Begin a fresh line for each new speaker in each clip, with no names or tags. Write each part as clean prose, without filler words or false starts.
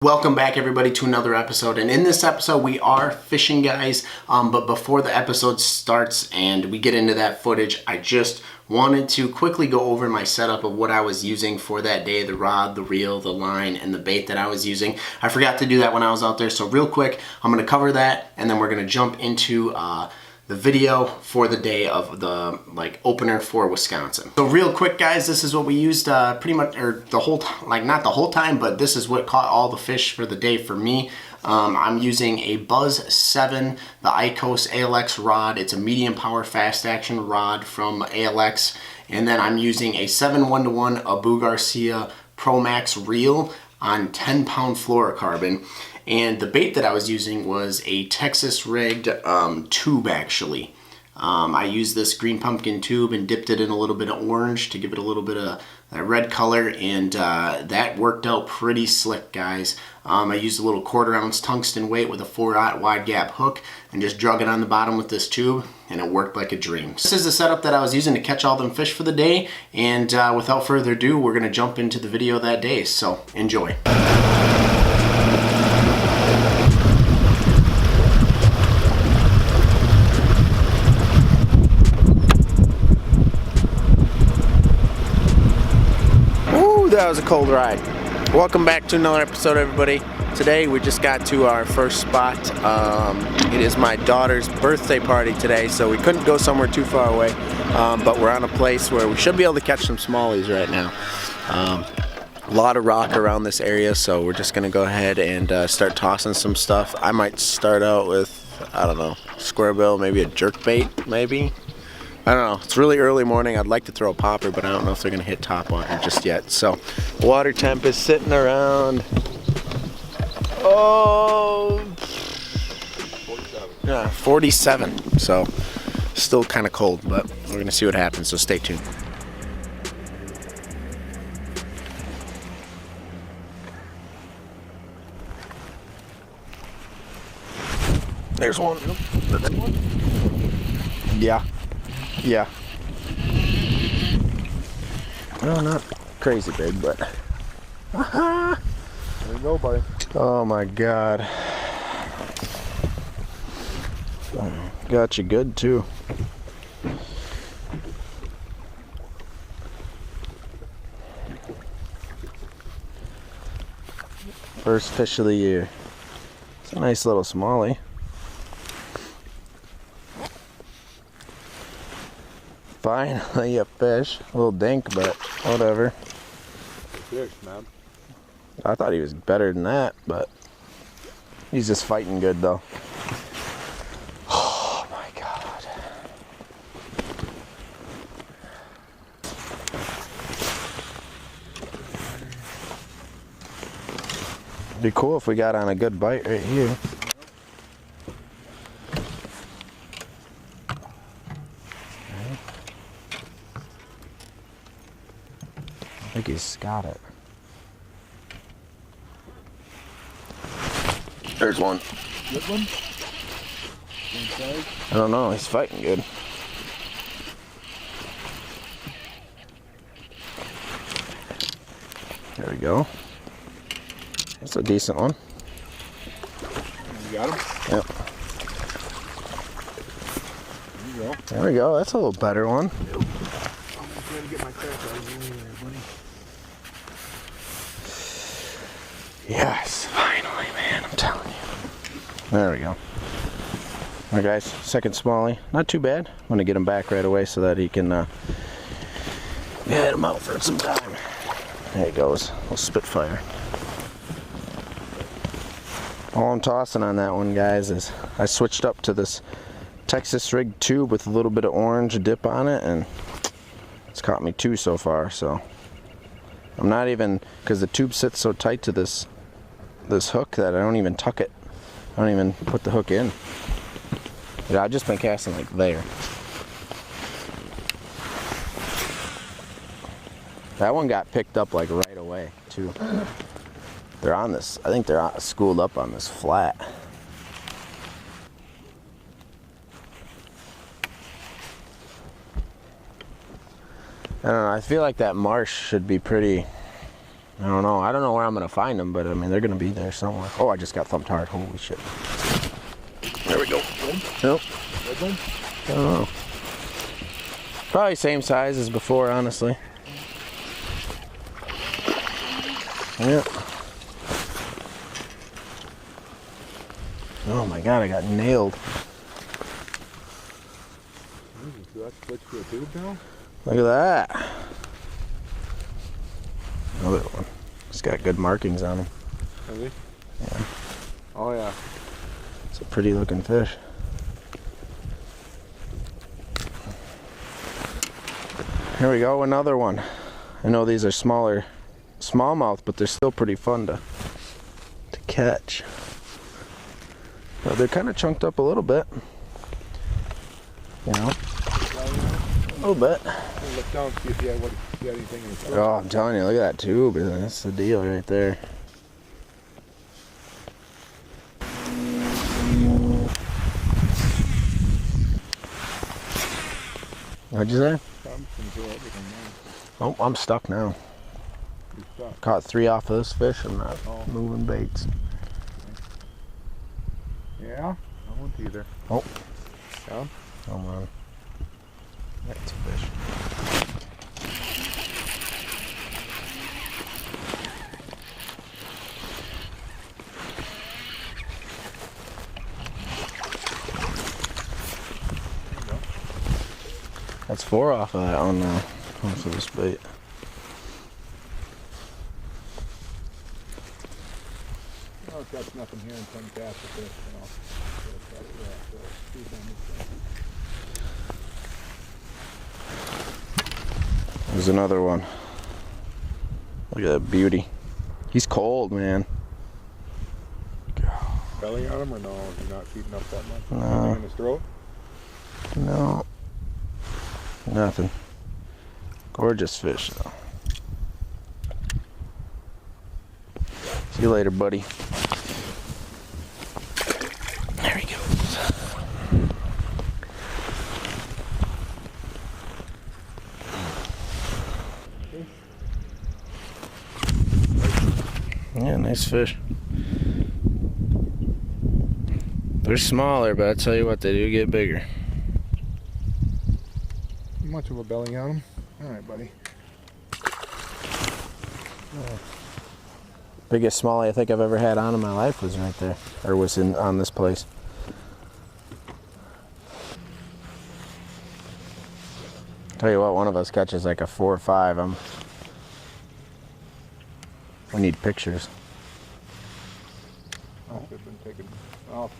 Welcome back everybody to another episode, and in this episode we are fishing, guys, but before the episode starts and we get into that footage, I just wanted to quickly go over my setup of what I was using for that day, the rod, the reel, the line, and the bait that I was using. I forgot to do that when I was out there, so real quick I'm going to cover that and then we're going to jump into the video for the day of the opener for Wisconsin. So real quick, guys, this is what we used pretty much, or the whole time, not the whole time, but this is what caught all the fish for the day for me. I'm using a Buzz 7, the Icos ALX rod. It's a medium power fast action rod from ALX, and then I'm using a 7-1-1 Abu Garcia Pro Max reel on 10-pound fluorocarbon. And the bait that I was using was a Texas rigged tube, actually. I used this green pumpkin tube and dipped it in a little bit of orange to give it a little bit of that red color, and that worked out pretty slick, guys. I used a little 1/4 ounce tungsten weight with a 4/0 wide gap hook and just drug it on the bottom with this tube, and it worked like a dream. This is the setup that I was using to catch all them fish for the day, and without further ado, we're gonna jump into the video that day, so enjoy. That was a cold ride. Welcome back to another episode, everybody. Today we just got to our first spot. It is my daughter's birthday party today, so we couldn't go somewhere too far away, but we're on a place where we should be able to catch some smallies right now. A lot of rock around this area, so we're just gonna go ahead and start tossing some stuff. I might start out with, I don't know, square bill, maybe a jerk bait, maybe. I don't know, it's really early morning. I'd like to throw a popper, but I don't know if they're gonna hit top water just yet. So, water temp is sitting around, 47. So, still kind of cold, but we're gonna see what happens, so stay tuned. There's one. Yeah. Yeah. Well, not crazy big, but.
There you go, buddy.
Oh my God. Got you good too. First fish of the year. It's a nice little smallie. Finally a fish. A little dink, but whatever.
Fish, man.
I thought he was better than that, but he's just fighting good though. Oh my God. It'd be cool if we got on a good bite right here. I think he's got it. There's one.
Good one? Inside?
I don't know, he's fighting good. There we go. That's a decent one.
You got him?
Yep.
There you go.
There we go, that's a little better one.
I'm trying to get my crack out of here, buddy.
Yes, finally, man, I'm telling you. There we go. Alright guys, second smallie. Not too bad. I'm gonna get him back right away so that he can get him out for some time. There he goes, little Spitfire. All I'm tossing on that one, guys, is I switched up to this Texas rigged tube with a little bit of orange dip on it, and it's caught me 2 so far, so I'm not even, because the tube sits so tight to this hook that I don't even tuck it. I don't even put the hook in. Yeah, I've just been casting like there. That one got picked up like right away too. They're on this, I think they're schooled up on this flat. I don't know, I feel like that marsh should be pretty I don't know. I don't know where I'm gonna find them, but I mean they're gonna be there somewhere. Oh, I just got thumped hard. Holy shit! There we go. Nope. I don't know. Probably same size as before, honestly. Yep. Oh my god, I got nailed. Look at that. Another one. It's got good markings on him.
Really?
Yeah.
Oh yeah.
It's a pretty looking fish. Here we go, another one. I know these are smaller smallmouth, but they're still pretty fun to catch. Well, they're kind of chunked up a little bit. You know? A little bit.
Look down, see if you had anything in the tube.
Oh, I'm telling you, look at that tube. That's the deal right there. What'd you say? Oh, I'm stuck now.
You're stuck.
Caught 3 off of this fish. I'm not moving baits.
Yeah? I won't either.
Oh.
Yeah?
Come on. That's a fish. That's 4 off of that one now. Off of this bait.
Oh, it's got nothing here until you cast the fish, you know.
There's another one. Look at that beauty. He's cold, man.
Belly on him or no? You're not feeding up that much?
No.
Anything in his throat?
No. Nothing. Gorgeous fish, though. See you later, buddy. There he goes. Yeah, nice fish. They're smaller, but I tell you what, they do get bigger.
Much of a belly on him. Alright, buddy.
Biggest smallie I think I've ever had on in my life was right there, or was on this place. Tell you what, one of us catches like a 4 or 5. We need pictures.
I should have been taking off.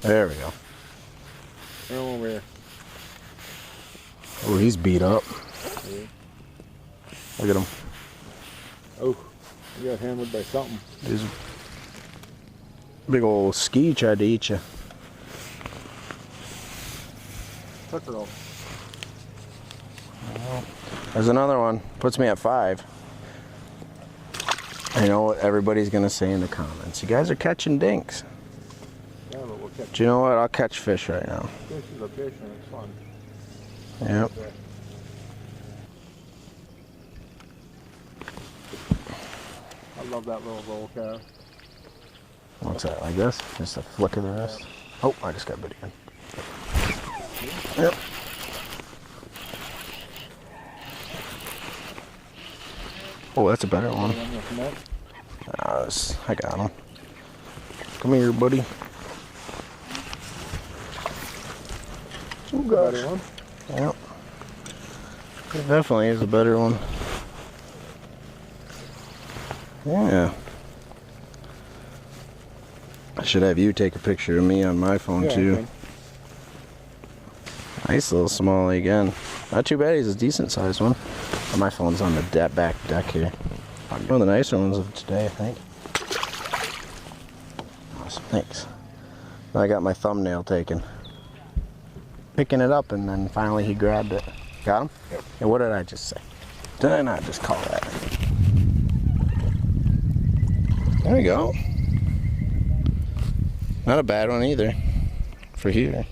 There we go.
Right over here.
Oh, he's beat up.
Yeah.
Look at him.
Oh, you got hammered by something.
His big old ski tried to eat you.
Pickerel.
There's another one. Puts me at 5. I know what everybody's gonna say in the comments. You guys are catching dinks.
Yeah, but we'll catch.
Do you know what? I'll catch fish right now.
Fish is a fish and it's fun.
Yep.
I love that little roll cast.
What's that, like this? Just a flick of the wrist? Oh, I just got bit again. Yep. Oh, that's a better one. I got him. Come here, buddy. Oh, gosh. Yep. It definitely is a better one. Yeah. I should have you take a picture of me on my phone too.
Okay.
Nice little smallie again. Not too bad, he's a decent sized one. My phone's on the back deck here. One of the nicer ones of today, I think. Awesome, thanks. I got my thumbnail taken. Picking it up and then finally he grabbed it. Got him?
Yep.
Yeah, what did I just say? Did I not just call that? There we go. Not a bad one either for here.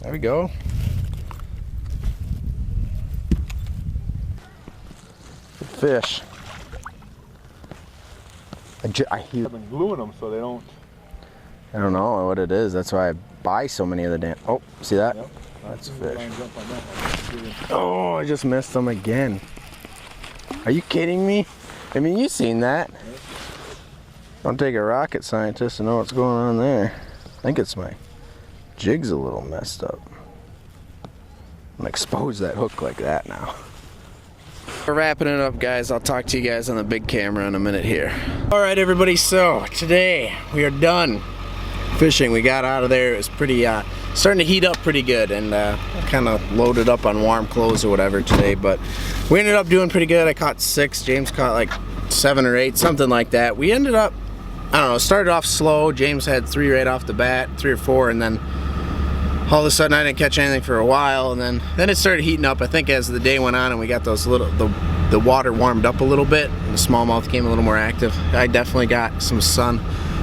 There we go. Good fish. I hear.
I've been gluing them so they don't.
I don't know what it is. That's why I buy so many of the damn. Oh, see that?
Yep.
That's a fish. Oh, I just missed them again. Are you kidding me? I mean, you've seen that. Don't take a rocket scientist to know what's going on there. I think it's my jig's a little messed up. I'm gonna expose that hook like that now. We're wrapping it up, guys. I'll talk to you guys on the big camera in a minute here. All right, everybody. So today we are done fishing. We got out of there. It was pretty starting to heat up pretty good, and kind of loaded up on warm clothes or whatever today. But we ended up doing pretty good. I caught 6. James caught like 7 or 8, something like that. We ended up, I don't know, started off slow. James had 3 right off the bat, 3 or 4, and then all of a sudden I didn't catch anything for a while, and then it started heating up. I think as the day went on and we got those little, the water warmed up a little bit, and the smallmouth became a little more active. I definitely got some sun.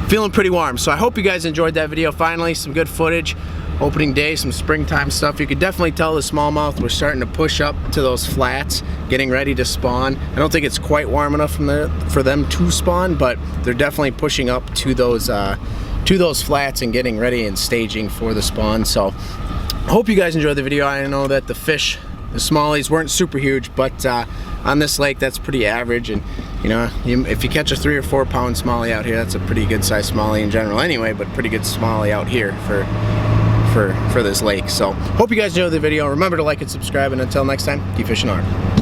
Feeling pretty warm. So I hope you guys enjoyed that video. Finally, some good footage. Opening day, some springtime stuff. You could definitely tell the smallmouth were starting to push up to those flats, getting ready to spawn. I don't think it's quite warm enough for them to spawn, but they're definitely pushing up to those flats and getting ready and staging for the spawn. So I hope you guys enjoyed the video. I know that the fish, the smallies, weren't super huge, but on this lake that's pretty average, and you know, if you catch a 3 or 4 pound smallie out here, that's a pretty good size smallie in general anyway, but pretty good smallie out here for this lake. So hope you guys enjoyed the video. Remember to like and subscribe, and until next time, keep fishing hard.